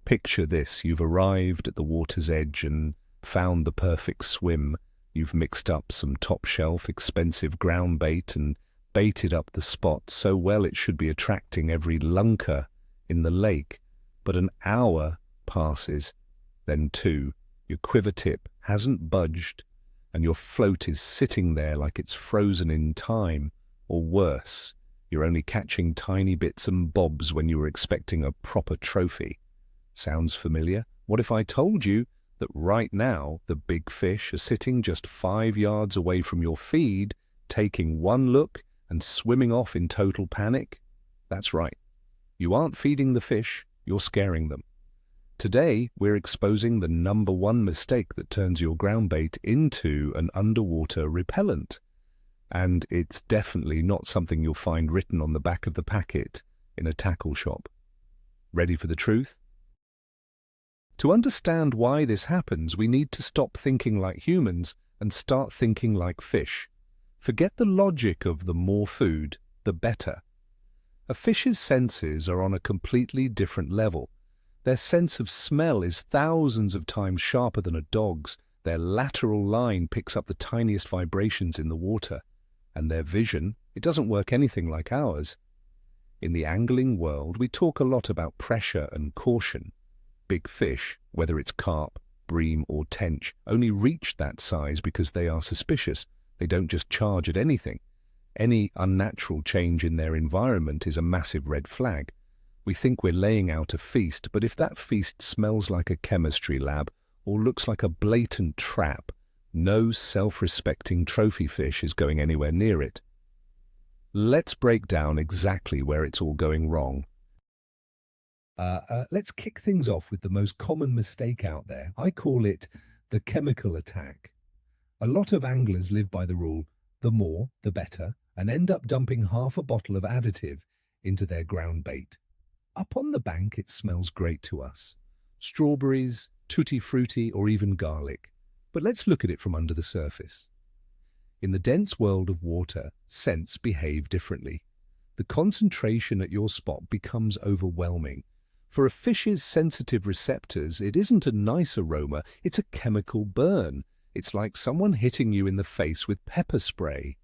Picture this, you've arrived at the water's edge and found the perfect swim. You've mixed up some top-shelf, expensive ground bait and baited up the spot so well it should be attracting every lunker in the lake. But an hour passes, then two. Your quiver tip hasn't budged, and your float is sitting there like it's frozen in time, or worse, you're only catching tiny bits and bobs when you were expecting a proper trophy. Sounds familiar? What if I told you that right now the big fish are sitting just 5 yards away from your feed, taking one look and swimming off in total panic? That's right. You aren't feeding the fish, you're scaring them. Today, we're exposing the #1 mistake that turns your ground bait into an underwater repellent. And it's definitely not something you'll find written on the back of the packet in a tackle shop. Ready for the truth? To understand why this happens, we need to stop thinking like humans and start thinking like fish. Forget the logic of the more food, the better. A fish's senses are on a completely different level. Their sense of smell is thousands of times sharper than a dog's. Their lateral line picks up the tiniest vibrations in the water. And their vision, it doesn't work anything like ours. In the angling world, we talk a lot about pressure and caution. Big fish, whether it's carp, bream or tench, only reach that size because they are suspicious. They don't just charge at anything. Any unnatural change in their environment is a massive red flag. We think we're laying out a feast, but if that feast smells like a chemistry lab or looks like a blatant trap, no self-respecting trophy fish is going anywhere near it. Let's break down exactly where it's all going wrong. Let's kick things off with the most common mistake out there. I call it the chemical attack. A lot of anglers live by the rule, the more, the better, and end up dumping half a bottle of additive into their ground bait. Up on the bank, it smells great to us. Strawberries, tutti frutti, or even garlic. But let's look at it from under the surface. In the dense world of water, scents behave differently. The concentration at your spot becomes overwhelming. For a fish's sensitive receptors, it isn't a nice aroma, it's a chemical burn. It's like someone hitting you in the face with pepper spray.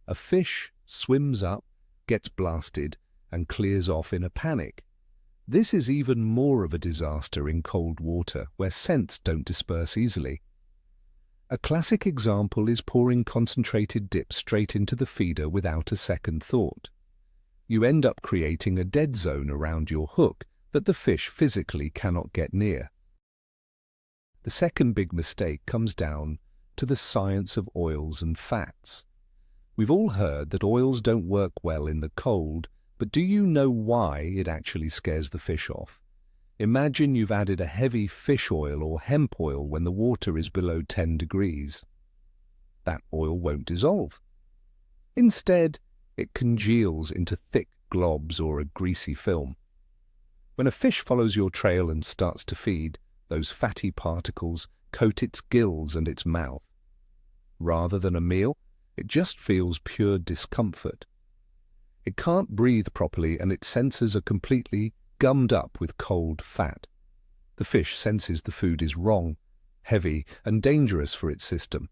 A fish swims up, gets blasted, and clears off in a panic. This is even more of a disaster in cold water, where scents don't disperse easily. A classic example is pouring concentrated dip straight into the feeder without a second thought. You end up creating a dead zone around your hook that the fish physically cannot get near. The second big mistake comes down to the science of oils and fats. We've all heard that oils don't work well in the cold, but do you know why it actually scares the fish off? Imagine you've added a heavy fish oil or hemp oil when the water is below 10 degrees. That oil won't dissolve. Instead, it congeals into thick globs or a greasy film. When a fish follows your trail and starts to feed, those fatty particles coat its gills and its mouth. Rather than a meal, it just feels pure discomfort. It can't breathe properly and its senses are completely gummed up with cold fat. The fish senses the food is wrong, heavy and dangerous for its system.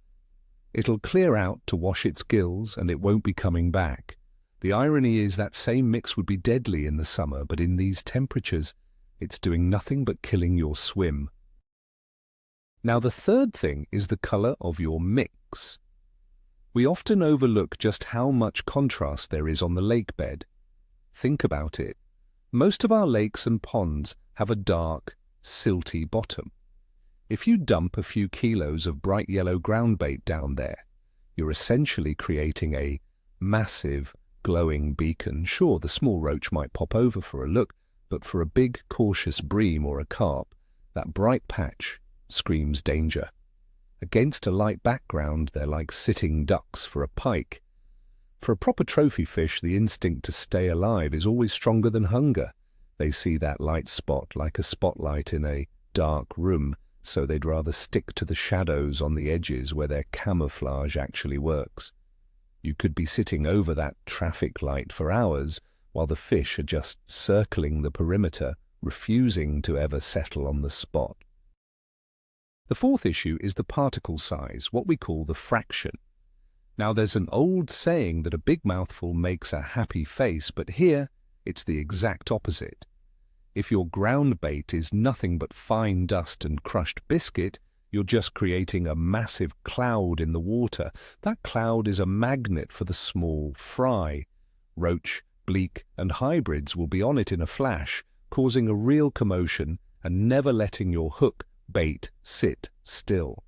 It'll clear out to wash its gills and it won't be coming back. The irony is that same mix would be deadly in the summer, but in these temperatures, it's doing nothing but killing your swim. Now the third thing is the color of your mix. We often overlook just how much contrast there is on the lake bed. Think about it. Most of our lakes and ponds have a dark, silty bottom. If you dump a few kilos of bright yellow ground bait down there, you're essentially creating a massive, glowing beacon. Sure, the small roach might pop over for a look, but for a big, cautious bream or a carp, that bright patch screams danger. Against a light background, they're like sitting ducks for a pike. For a proper trophy fish, the instinct to stay alive is always stronger than hunger. They see that light spot like a spotlight in a dark room, so they'd rather stick to the shadows on the edges where their camouflage actually works. You could be sitting over that traffic light for hours while the fish are just circling the perimeter, refusing to ever settle on the spot. The fourth issue is the particle size, what we call the fraction. Now there's an old saying that a big mouthful makes a happy face, but here it's the exact opposite. If your ground bait is nothing but fine dust and crushed biscuit, you're just creating a massive cloud in the water. That cloud is a magnet for the small fry. Roach, bleak, and hybrids will be on it in a flash, causing a real commotion and never letting your hook bait sit still.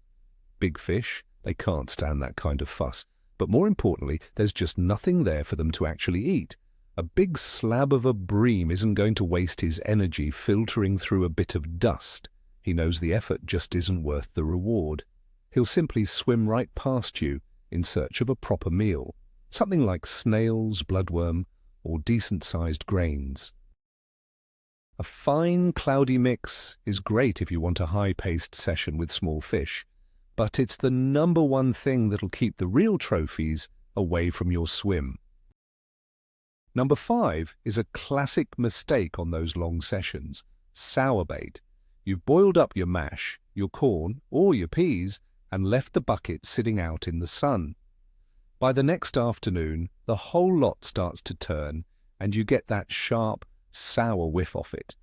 Big fish, they can't stand that kind of fuss. But more importantly, there's just nothing there for them to actually eat. A big slab of a bream isn't going to waste his energy filtering through a bit of dust. He knows the effort just isn't worth the reward. He'll simply swim right past you in search of a proper meal, something like snails, bloodworm, or decent-sized grains. A fine, cloudy mix is great if you want a high-paced session with small fish, but it's the number one thing that'll keep the real trophies away from your swim. Number 5 is a classic mistake on those long sessions: sour bait. You've boiled up your mash, your corn, or your peas, and left the bucket sitting out in the sun. By the next afternoon, the whole lot starts to turn, and you get that sharp, sour whiff off it.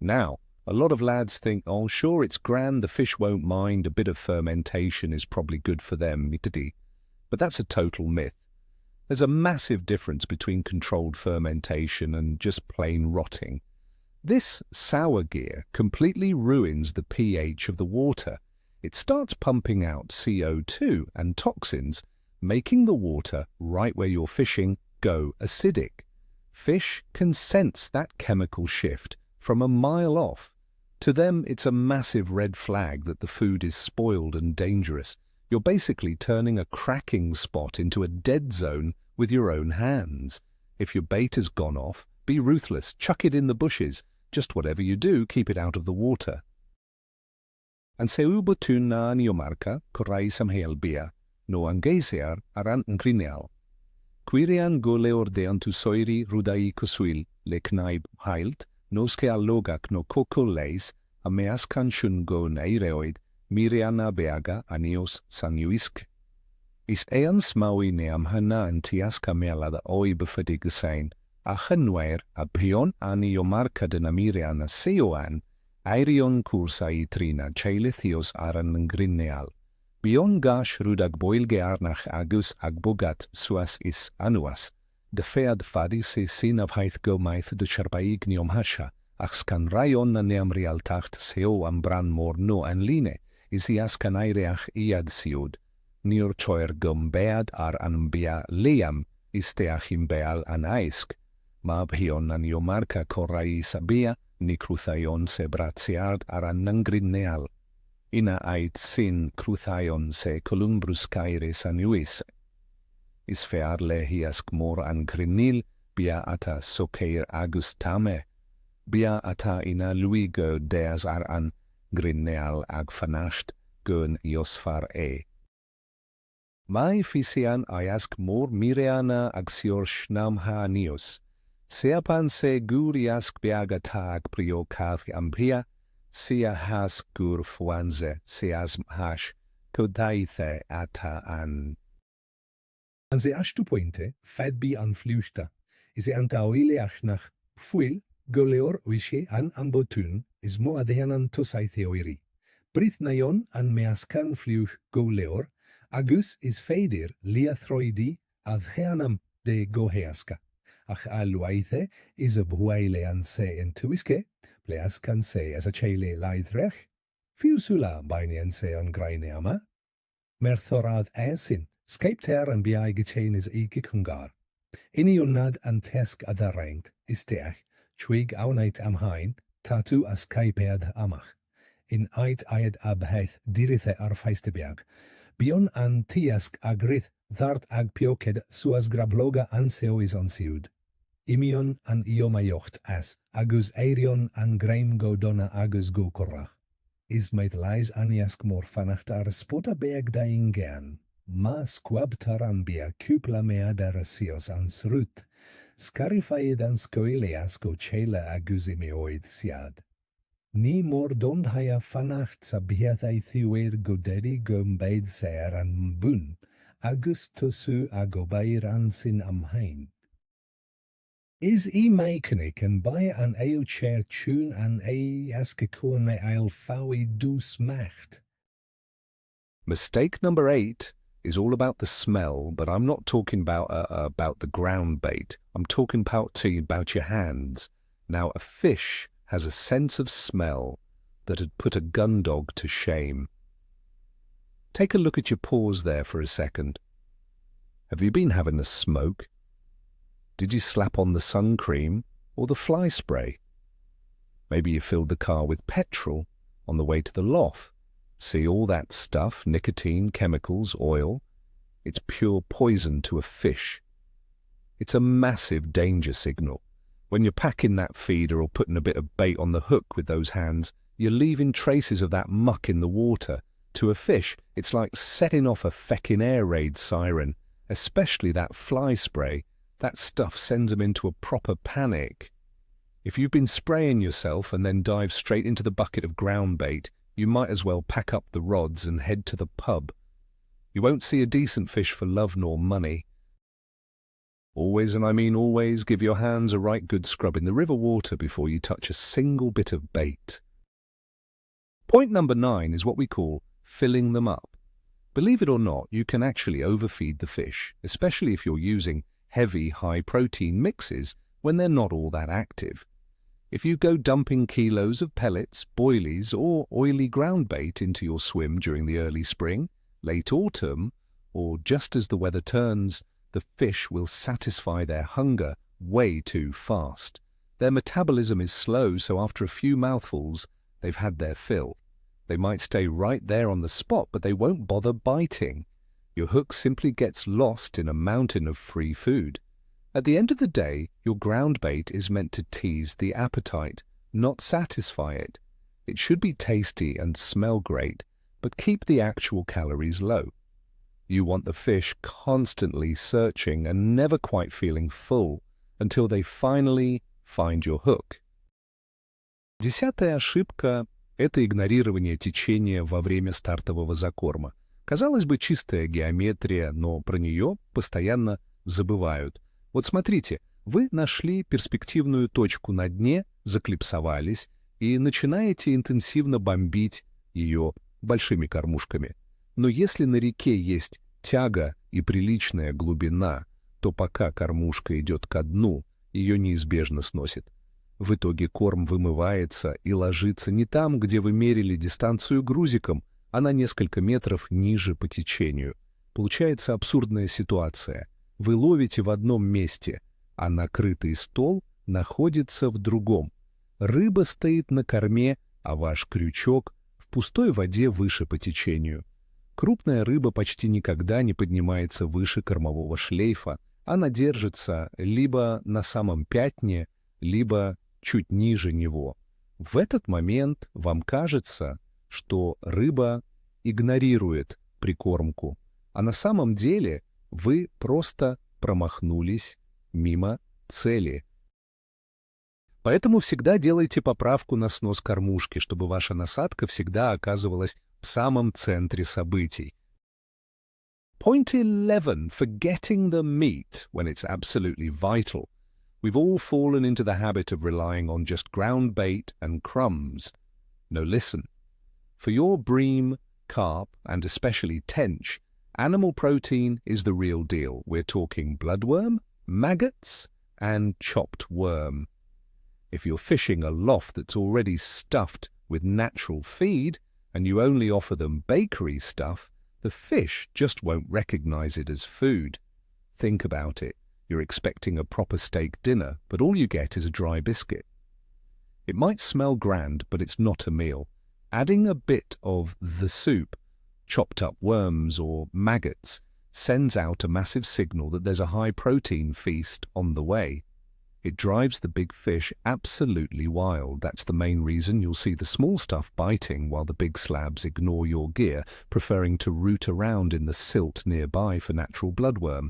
Now, a lot of lads think, oh, sure, it's grand, the fish won't mind, a bit of fermentation is probably good for them, but that's a total myth. There's a massive difference between controlled fermentation and just plain rotting. This sour gear completely ruins the pH of the water. It starts pumping out CO2 and toxins, making the water right where you're fishing go acidic. Fish can sense that chemical shift from a mile off. To them, it's a massive red flag that the food is spoiled and dangerous. You're basically turning a cracking spot into a dead zone with your own hands. If your bait has gone off, be ruthless, chuck it in the bushes. Just whatever you do, keep it out of the water. An seu botun na niomarca, corai samhealbia, no angeisiar aran ngrineal. Quirian goleor de antusoiri rudai cosuil, le knaib heilt, nos ke allogak no coco leis, a meas canchun go neireoid, miriana beaga anios sanuisk. Is ean smawi neam hana an tias camela da oi befadig sein, a chynwair a pion ani o marca de na miriana seoan, airion cursa I trina chailithios aran ngrineal. Bion gash rudag boilge arnach agus ag bogat suas is anuas, de fead fadi se sin of haith go maith de sharbaig niom hasha, ach scan rayon na neam realtacht seo am bran mor no an line, is ias canaireach iad siod. Nior choir gum bead ar an bia leam, isteach im beal an aisk. Mab hion an iomarca corai sabia, ni cruthaion se bratsiard ar an nangrineal. Ina ait sin cruthaion se columbrus caires anuis. Is fear lehiask mor an crinil, bia ata soceir agus tame. Bia ata ina luigo deas ar an grineal ag fanasht, gun iosfar e. Mai fisian aiask mor mireana ag sior shnam ha nios. Seapan se guriask biaga tag prio kath ampia, sia has gur fuanze, seas hash, kodaithe ata an. An se ashtu pointe, fed bi an fluchta, is an taoile achnach, fuil, goleor wishe an ambotun, is mo adeanan tosaithioiri. Brith nayon an measkan fluch goleor, agus is feidir liathroidi adheanam de goheaska. Ach aluaithe is a buaile an se entuiske, pleascan se as a chele laithrech, fiusula bainian se an graineama. Merthorad esin, scapeter an biai gechain is ike kungar. Iniunad an tesk adarrengt, is teach, chwig aunait am hain, tatu as scapead amach. In ait ayed abheith dirithe ar feistebiag. Bion an tiask agrith thart ag pioked suas grabloga an seo is on siud. Imion an iomayocht as, agus eirion an greim go donna agus go korach. Is meid lais aniask mor fanacht ar spota beag daing gean. Ma squabtarambia cupla meada rasios ansrut, scarifaedan scoileas cocela agusimoid siad. Ni mordond haya fanacht sabiathai thiwer goderi gumbaid ser an mbun, agustosu agobair ansin amhain. Is mechanic and by an chair tune an askakone eil fawi dus macht. Mistake number 8 is all about the smell, but I'm not talking about the ground bait. I'm talking about your hands. Now, a fish has a sense of smell that had put a gun dog to shame. Take a look at your paws there for a second. Have you been having a smoke? Did you slap on the suncream or the fly spray? Maybe you filled the car with petrol on the way to the loft. See all that stuff, nicotine, chemicals, oil? It's pure poison to a fish. It's a massive danger signal. When you're packing that feeder or putting a bit of bait on the hook with those hands, you're leaving traces of that muck in the water. To a fish, it's like setting off a feckin' air raid siren, especially that fly spray. That stuff sends them into a proper panic. If you've been spraying yourself and then dive straight into the bucket of ground bait, you might as well pack up the rods and head to the pub. You won't see a decent fish for love nor money. Always, and I mean always, give your hands a right good scrub in the river water before you touch a single bit of bait. Point number 9 is what we call filling them up. Believe it or not, you can actually overfeed the fish, especially if you're using heavy, high-protein mixes when they're not all that active. If you go dumping kilos of pellets, boilies, or oily ground bait into your swim during the early spring, late autumn, or just as the weather turns, the fish will satisfy their hunger way too fast. Their metabolism is slow, so after a few mouthfuls, they've had their fill. They might stay right there on the spot, but they won't bother biting. Your hook simply gets lost in a mountain of free food. At the end of the day, your ground bait is meant to tease the appetite, not satisfy it. It should be tasty and smell great, but keep the actual calories low. You want the fish constantly searching and never quite feeling full until they finally find your hook. 10-я ошибка – это игнорирование течения во время стартового закорма. Казалось бы, чистая геометрия, но про нее постоянно забывают. Вот смотрите, вы нашли перспективную точку на дне, заклипсовались и начинаете интенсивно бомбить ее большими кормушками. Но если на реке есть тяга и приличная глубина, то пока кормушка идет ко дну, ее неизбежно сносит. В итоге корм вымывается и ложится не там, где вы мерили дистанцию грузиком, а на несколько метров ниже по течению. Получается абсурдная ситуация. Вы ловите в одном месте, а накрытый стол находится в другом. Рыба стоит на корме, а ваш крючок в пустой воде выше по течению. Крупная рыба почти никогда не поднимается выше кормового шлейфа. Она держится либо на самом пятне, либо чуть ниже него. В этот момент вам кажется, что рыба игнорирует прикормку, а на самом деле вы просто промахнулись мимо цели. Поэтому всегда делайте поправку на снос кормушки, чтобы ваша насадка всегда оказывалась в самом центре событий. Point 11. Forgetting the meat when it's absolutely vital. We've all fallen into the habit of relying on just ground bait and crumbs. No, listen. For your bream, carp, and especially tench, animal protein is the real deal. We're talking bloodworm, maggots, and chopped worm. If you're fishing a loft that's already stuffed with natural feed and you only offer them bakery stuff, the fish just won't recognize it as food. Think about it. You're expecting a proper steak dinner, but all you get is a dry biscuit. It might smell grand, but it's not a meal. Adding a bit of the soup, chopped up worms or maggots, sends out a massive signal that there's a high-protein feast on the way. It drives the big fish absolutely wild. That's the main reason you'll see the small stuff biting while the big slabs ignore your gear, preferring to root around in the silt nearby for natural bloodworm.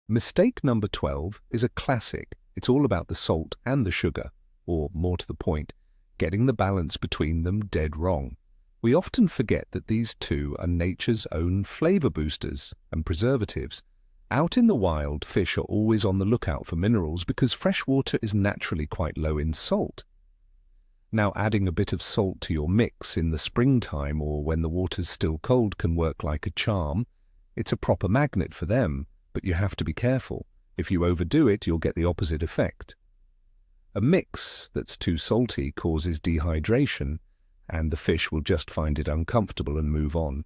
Mistake number 12 is a classic. It's all about the salt and the sugar, or more to the point, getting the balance between them dead wrong. We often forget that these two are nature's own flavor boosters and preservatives. Out in the wild, fish are always on the lookout for minerals because fresh water is naturally quite low in salt. Now, adding a bit of salt to your mix in the springtime or when the water's still cold can work like a charm. It's a proper magnet for them, but you have to be careful. If you overdo it, you'll get the opposite effect. A mix that's too salty causes dehydration, and the fish will just find it uncomfortable and move on.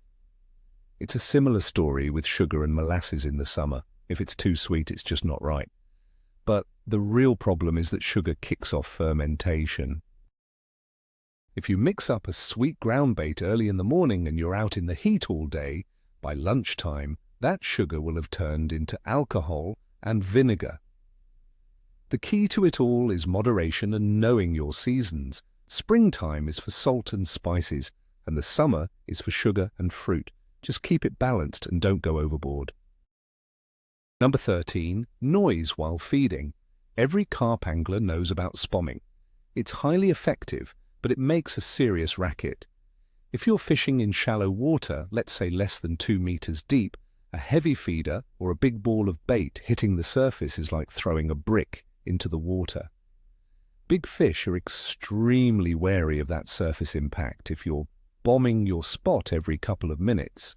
It's a similar story with sugar and molasses in the summer. If it's too sweet, it's just not right. But the real problem is that sugar kicks off fermentation. If you mix up a sweet ground bait early in the morning and you're out in the heat all day, by lunchtime, that sugar will have turned into alcohol and vinegar. The key to it all is moderation and knowing your seasons. Springtime is for salt and spices, and the summer is for sugar and fruit. Just keep it balanced and don't go overboard. Number 13, noise while feeding. Every carp angler knows about spomming. It's highly effective, but it makes a serious racket. If you're fishing in shallow water, let's say less than 2 meters deep, a heavy feeder or a big ball of bait hitting the surface is like throwing a brick into the water. Big fish are extremely wary of that surface impact. If you're bombing your spot every couple of minutes,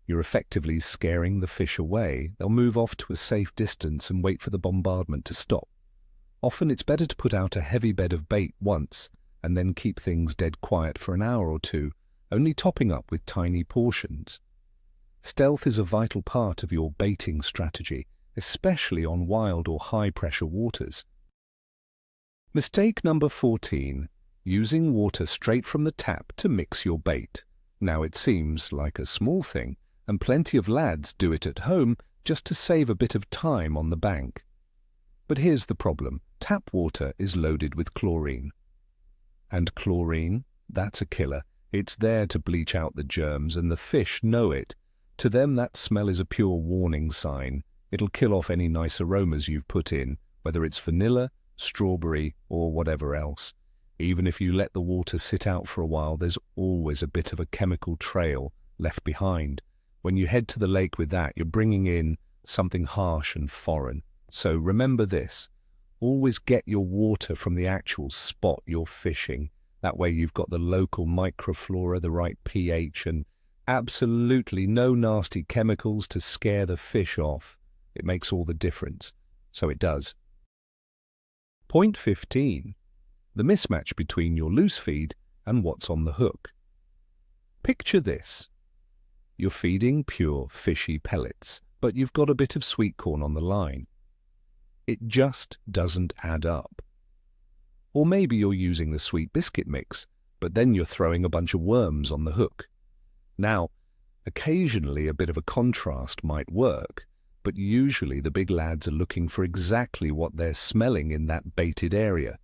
you're effectively scaring the fish away. They'll move off to a safe distance and wait for the bombardment to stop. Often it's better to put out a heavy bed of bait once and then keep things dead quiet for an hour or two, only topping up with tiny portions. Stealth is a vital part of your baiting strategy, especially on wild or high-pressure waters. Mistake number 14. Using water straight from the tap to mix your bait. Now it seems like a small thing, and plenty of lads do it at home just to save a bit of time on the bank. But here's the problem. Tap water is loaded with chlorine. And chlorine, that's a killer. It's there to bleach out the germs, and the fish know it. To them, that smell is a pure warning sign. It'll kill off any nice aromas you've put in, whether it's vanilla, strawberry, or whatever else. Even if you let the water sit out for a while, there's always a bit of a chemical trail left behind. When you head to the lake with that, you're bringing in something harsh and foreign. So remember this. Always get your water from the actual spot you're fishing. That way you've got the local microflora, the right pH, and absolutely no nasty chemicals to scare the fish off. It makes all the difference. So it does. Point 15. The mismatch between your loose feed and what's on the hook. Picture this. You're feeding pure fishy pellets, but you've got a bit of sweet corn on the line. It just doesn't add up. Or maybe you're using the sweet biscuit mix, but then you're throwing a bunch of worms on the hook. Now, occasionally a bit of a contrast might work, but usually the big lads are looking for exactly what they're smelling in that baited area.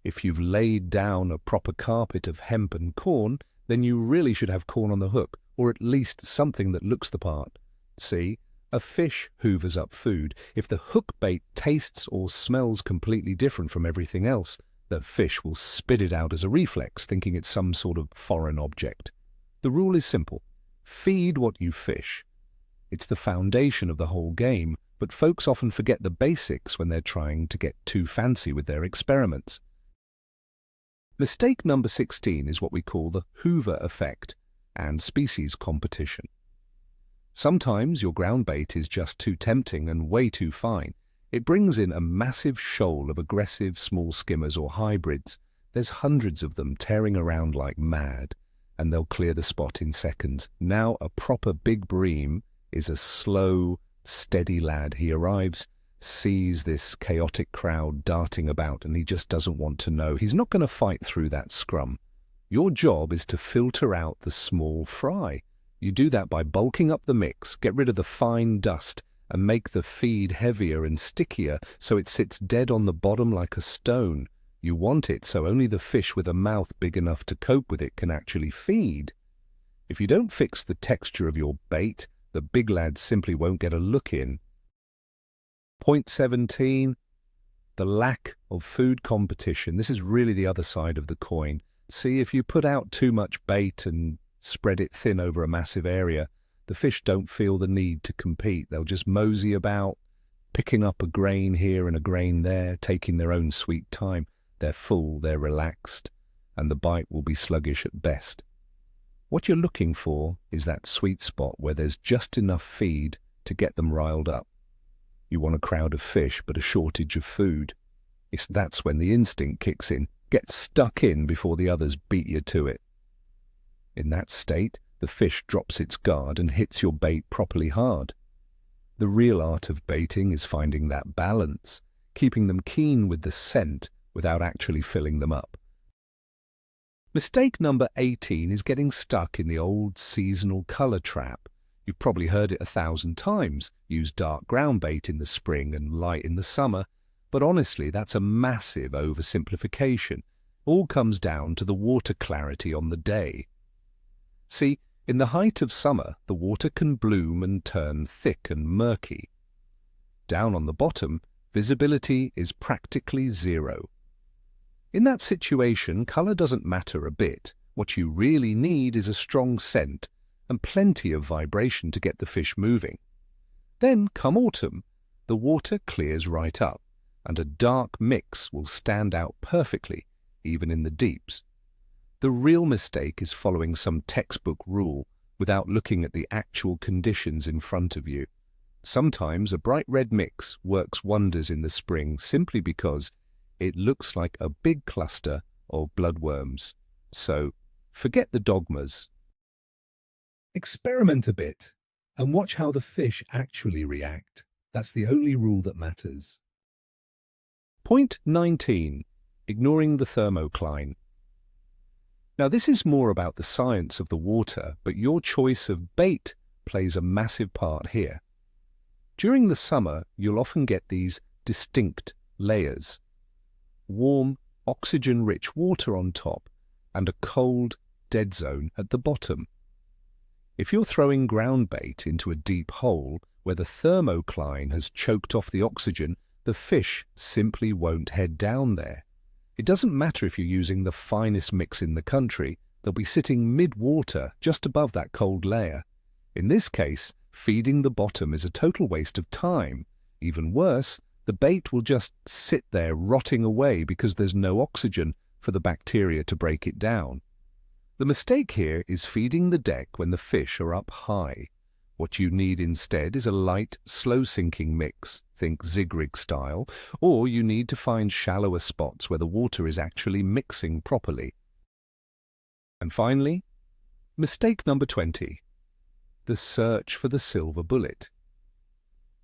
If you've laid down a proper carpet of hemp and corn, then you really should have corn on the hook, or at least something that looks the part. See, a fish hoovers up food. If the hook bait tastes or smells completely different from everything else, the fish will spit it out as a reflex, thinking it's some sort of foreign object. The rule is simple. Feed what you fish. It's the foundation of the whole game, but folks often forget the basics when they're trying to get too fancy with their experiments. Mistake number 16 is what we call the Hoover effect and species competition. Sometimes your ground bait is just too tempting and way too fine. It brings in a massive shoal of aggressive small skimmers or hybrids. There's hundreds of them tearing around like mad, and they'll clear the spot in seconds. Now a proper big bream is a slow, steady lad. He arrives, sees this chaotic crowd darting about, and he just doesn't want to know. He's not going to fight through that scrum. Your job is to filter out the small fry. You do that by bulking up the mix, get rid of the fine dust, and make the feed heavier and stickier so it sits dead on the bottom like a stone. You want it so only the fish with a mouth big enough to cope with it can actually feed. If you don't fix the texture of your bait, the big lads simply won't get a look in. Point 17. The lack of food competition. This is really the other side of the coin. See, if you put out too much bait and spread it thin over a massive area, the fish don't feel the need to compete. They'll just mosey about, picking up a grain here and a grain there, taking their own sweet time. They're full, they're relaxed, and the bite will be sluggish at best. What you're looking for is that sweet spot where there's just enough feed to get them riled up. You want a crowd of fish, but a shortage of food. That's when the instinct kicks in. Get stuck in before the others beat you to it. In that state, the fish drops its guard and hits your bait properly hard. The real art of baiting is finding that balance, keeping them keen with the scent without actually filling them up. Mistake number 18 is getting stuck in the old seasonal colour trap. You've probably heard it 1,000 times. Use dark ground bait in the spring and light in the summer. But honestly, that's a massive oversimplification. All comes down to the water clarity on the day. See, in the height of summer, the water can bloom and turn thick and murky. Down on the bottom, visibility is practically zero. In that situation, colour doesn't matter a bit. What you really need is a strong scent and plenty of vibration to get the fish moving. Then, come autumn, the water clears right up, and a dark mix will stand out perfectly, even in the deeps. The real mistake is following some textbook rule without looking at the actual conditions in front of you. Sometimes a bright red mix works wonders in the spring simply because it looks like a big cluster of bloodworms. So, forget the dogmas. Experiment a bit and watch how the fish actually react. That's the only rule that matters. Point 19. Ignoring the thermocline. Now this is more about the science of the water, but your choice of bait plays a massive part here. During the summer, you'll often get these distinct layers. Warm, oxygen-rich water on top and a cold, dead zone at the bottom. If you're throwing ground bait into a deep hole where the thermocline has choked off the oxygen, the fish simply won't head down there. It doesn't matter if you're using the finest mix in the country, they'll be sitting mid-water just above that cold layer. In this case, feeding the bottom is a total waste of time. Even worse, the bait will just sit there rotting away because there's no oxygen for the bacteria to break it down. The mistake here is feeding the deck when the fish are up high. What you need instead is a light, slow-sinking mix, think zig-rig style, or you need to find shallower spots where the water is actually mixing properly. And finally, mistake number 20. The search for the silver bullet.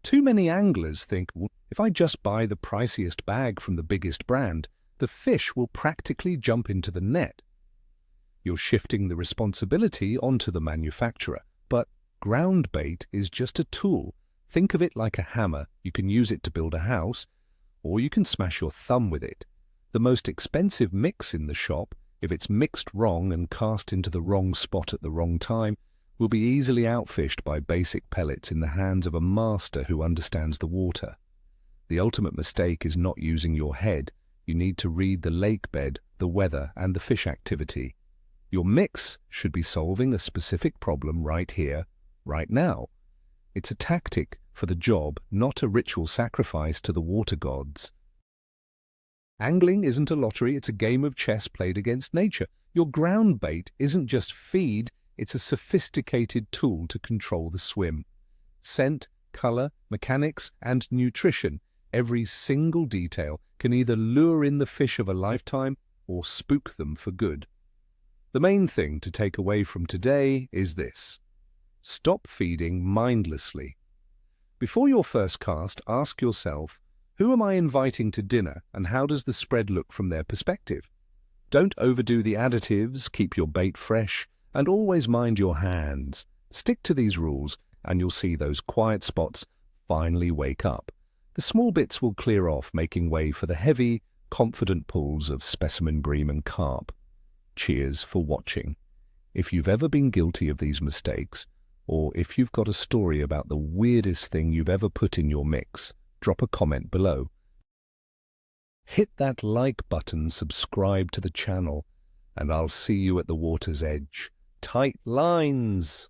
Too many anglers think, well, if I just buy the priciest bag from the biggest brand, the fish will practically jump into the net. You're shifting the responsibility onto the manufacturer, but ground bait is just a tool. Think of it like a hammer. You can use it to build a house, or you can smash your thumb with it. The most expensive mix in the shop, if it's mixed wrong and cast into the wrong spot at the wrong time, will be easily outfished by basic pellets in the hands of a master who understands the water. The ultimate mistake is not using your head. You need to read the lake bed, the weather, and the fish activity. Your mix should be solving a specific problem right here, right now. It's a tactic for the job, not a ritual sacrifice to the water gods. Angling isn't a lottery, it's a game of chess played against nature. Your ground bait isn't just feed, it's a sophisticated tool to control the swim. Scent, color, mechanics, and nutrition, every single detail can either lure in the fish of a lifetime or spook them for good. The main thing to take away from today is this. Stop feeding mindlessly. Before your first cast, ask yourself, who am I inviting to dinner and how does the spread look from their perspective? Don't overdo the additives, keep your bait fresh, and always mind your hands. Stick to these rules and you'll see those quiet spots finally wake up. The small bits will clear off, making way for the heavy, confident pools of specimen bream and carp. Cheers for watching. If you've ever been guilty of these mistakes, or if you've got a story about the weirdest thing you've ever put in your mix, drop a comment below. Hit that like button, subscribe to the channel, and I'll see you at the water's edge. Tight lines!